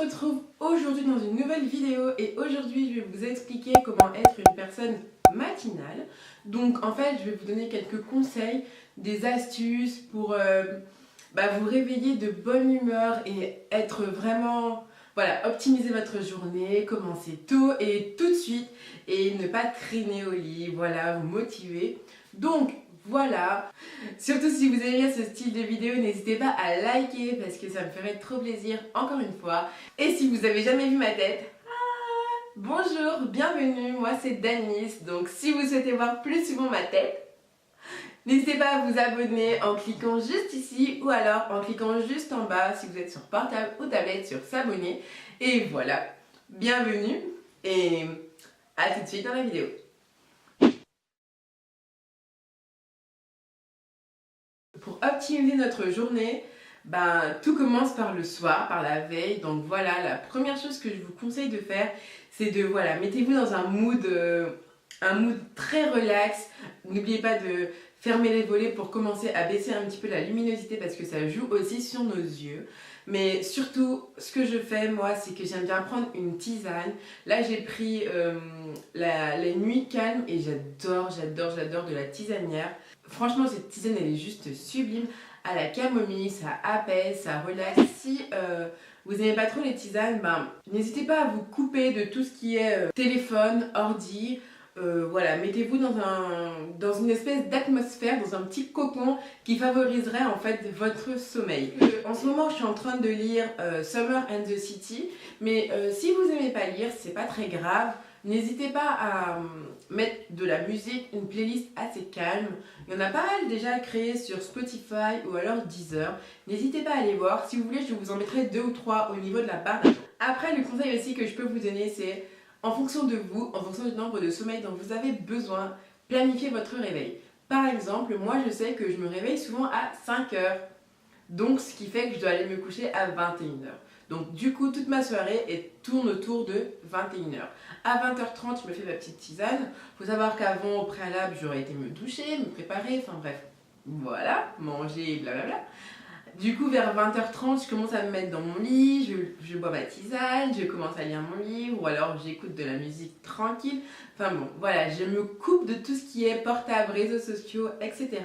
retrouve aujourd'hui dans une nouvelle vidéo et aujourd'hui je vais vous expliquer comment être une personne matinale. Donc en fait je vais vous donner quelques conseils, des astuces pour vous réveiller de bonne humeur et être vraiment, voilà, optimiser votre journée, commencer tôt et tout de suite et ne pas traîner au lit, voilà, vous motiver. Donc voilà, surtout si vous aimez ce style de vidéo, n'hésitez pas à liker parce que ça me ferait trop plaisir encore une fois. Et si vous avez jamais vu ma tête, bonjour, bienvenue, moi c'est Danis. Donc si vous souhaitez voir plus souvent ma tête, n'hésitez pas à vous abonner en cliquant juste ici ou alors en cliquant juste en bas si vous êtes sur portable ou tablette sur s'abonner. Et voilà, bienvenue et à tout de suite dans la vidéo. Pour optimiser notre journée, tout commence par le soir, par la veille. Donc voilà, la première chose que je vous conseille de faire, c'est de, voilà, mettez-vous dans un mood très relax. N'oubliez pas de fermer les volets pour commencer à baisser un petit peu la luminosité parce que ça joue aussi sur nos yeux. Mais surtout, ce que je fais moi, c'est que j'aime bien prendre une tisane. Là, j'ai pris la nuit calme et j'adore de la tisanière. Franchement, cette tisane, elle est juste sublime. À la camomille, ça apaise, ça relaxe. Si vous n'aimez pas trop les tisanes, n'hésitez pas à vous couper de tout ce qui est téléphone, ordi. Voilà, mettez-vous dans une espèce d'atmosphère, dans un petit cocon qui favoriserait en fait votre sommeil. En ce moment, je suis en train de lire Summer and the City, mais si vous n'aimez pas lire, c'est pas très grave. N'hésitez pas à mettre de la musique, une playlist assez calme. Il y en a pas mal déjà créé sur Spotify ou alors Deezer. N'hésitez pas à aller voir. Si vous voulez, je vous en mettrai 2 ou 3 au niveau de la barre d'infos. Après, le conseil aussi que je peux vous donner, c'est en fonction de vous, en fonction du nombre de sommeil dont vous avez besoin, planifiez votre réveil. Par exemple, moi je sais que je me réveille souvent à 5 heures. Donc ce qui fait que je dois aller me coucher à 21 heures. Donc du coup, toute ma soirée tourne autour de 21 heures. À 20h30, je me fais ma petite tisane. Faut savoir qu'avant, au préalable, j'aurais été me doucher, me préparer, enfin bref. Voilà, manger, blablabla. Du coup, vers 20h30, je commence à me mettre dans mon lit, je bois ma tisane, je commence à lire mon livre ou alors j'écoute de la musique tranquille. Enfin bon, voilà, je me coupe de tout ce qui est portable, réseaux sociaux, etc.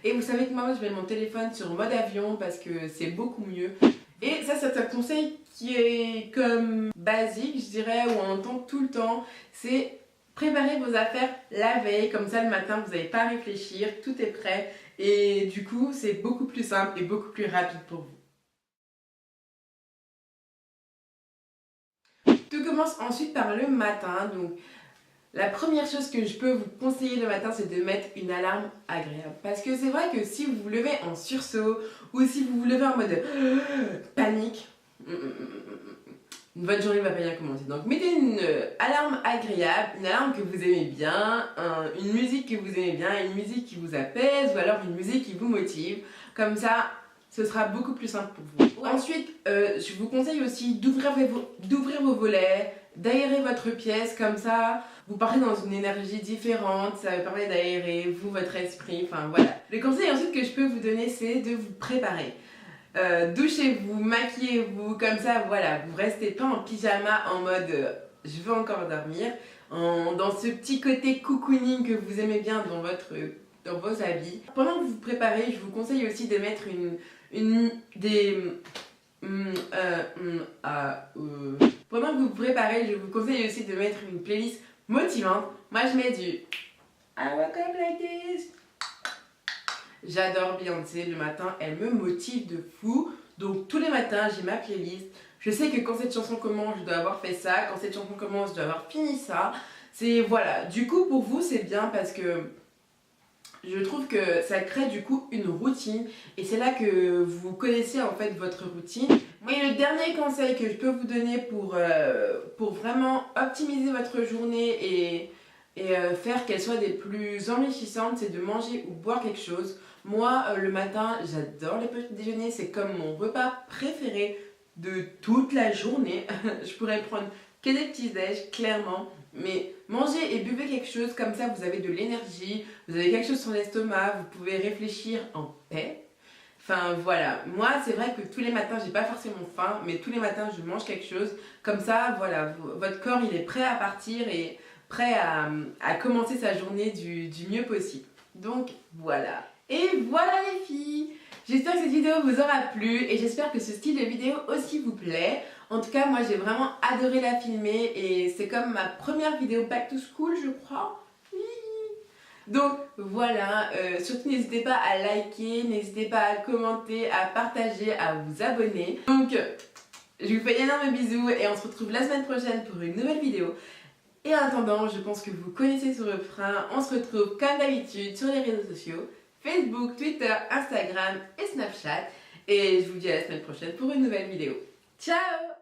Et vous savez que moi, je mets mon téléphone sur mode avion parce que c'est beaucoup mieux. Et ça, c'est un conseil qui est comme basique, je dirais, ou on entend tout le temps, c'est préparer vos affaires la veille, comme ça le matin, vous n'allez pas à réfléchir, tout est prêt. Et du coup, c'est beaucoup plus simple et beaucoup plus rapide pour vous. Tout commence ensuite par le matin. Donc, la première chose que je peux vous conseiller le matin, c'est de mettre une alarme agréable. Parce que c'est vrai que si vous vous levez en sursaut ou si vous vous levez en mode panique, une bonne journée ne va pas bien commencer. Donc mettez une alarme agréable, une alarme que vous aimez bien, une musique que vous aimez bien, une musique qui vous apaise ou alors une musique qui vous motive. Comme ça, ce sera beaucoup plus simple pour vous. Ensuite, je vous conseille aussi d'ouvrir vos volets, d'aérer votre pièce. Comme ça, vous partez dans une énergie différente, ça vous permet d'aérer vous, votre esprit, enfin voilà. Le conseil ensuite que je peux vous donner, c'est de vous préparer. Douchez-vous, maquillez-vous, comme ça, voilà, vous restez pas en pyjama en mode je veux encore dormir, dans ce petit côté cocooning que vous aimez bien dans vos habits. Pendant que vous vous préparez, je vous conseille aussi de mettre pendant que vous vous préparez, je vous conseille aussi de mettre une playlist motivante. Moi, je mets du I woke up like this. J'adore Beyoncé, le matin, elle me motive de fou. Donc tous les matins, j'ai ma playlist. Je sais que quand cette chanson commence, je dois avoir fait ça. Quand cette chanson commence, je dois avoir fini ça. C'est voilà. Du coup, pour vous, c'est bien parce que je trouve que ça crée du coup une routine. Et c'est là que vous connaissez en fait votre routine. Et le dernier conseil que je peux vous donner pour vraiment optimiser votre journée et faire qu'elle soit des plus enrichissantes, c'est de manger ou boire quelque chose. Moi, le matin, j'adore les petits déjeuners, c'est comme mon repas préféré de toute la journée. Je pourrais prendre que des petits déj, clairement, mais mangez et buvez quelque chose, comme ça vous avez de l'énergie, vous avez quelque chose sur l'estomac, vous pouvez réfléchir en paix. Enfin voilà, moi c'est vrai que tous les matins j'ai pas forcément faim, mais tous les matins je mange quelque chose. Comme ça, voilà, votre corps il est prêt à partir et prêt à commencer sa journée du mieux possible. Donc voilà. Et voilà les filles! J'espère que cette vidéo vous aura plu et j'espère que ce style de vidéo aussi vous plaît. En tout cas, moi j'ai vraiment adoré la filmer et c'est comme ma première vidéo back to school, je crois. Donc voilà, surtout n'hésitez pas à liker, n'hésitez pas à commenter, à partager, à vous abonner. Donc je vous fais d'énormes bisous et on se retrouve la semaine prochaine pour une nouvelle vidéo. Et en attendant, je pense que vous connaissez ce refrain, on se retrouve comme d'habitude sur les réseaux sociaux, Facebook, Twitter, Instagram et Snapchat. Et je vous dis à la semaine prochaine pour une nouvelle vidéo. Ciao!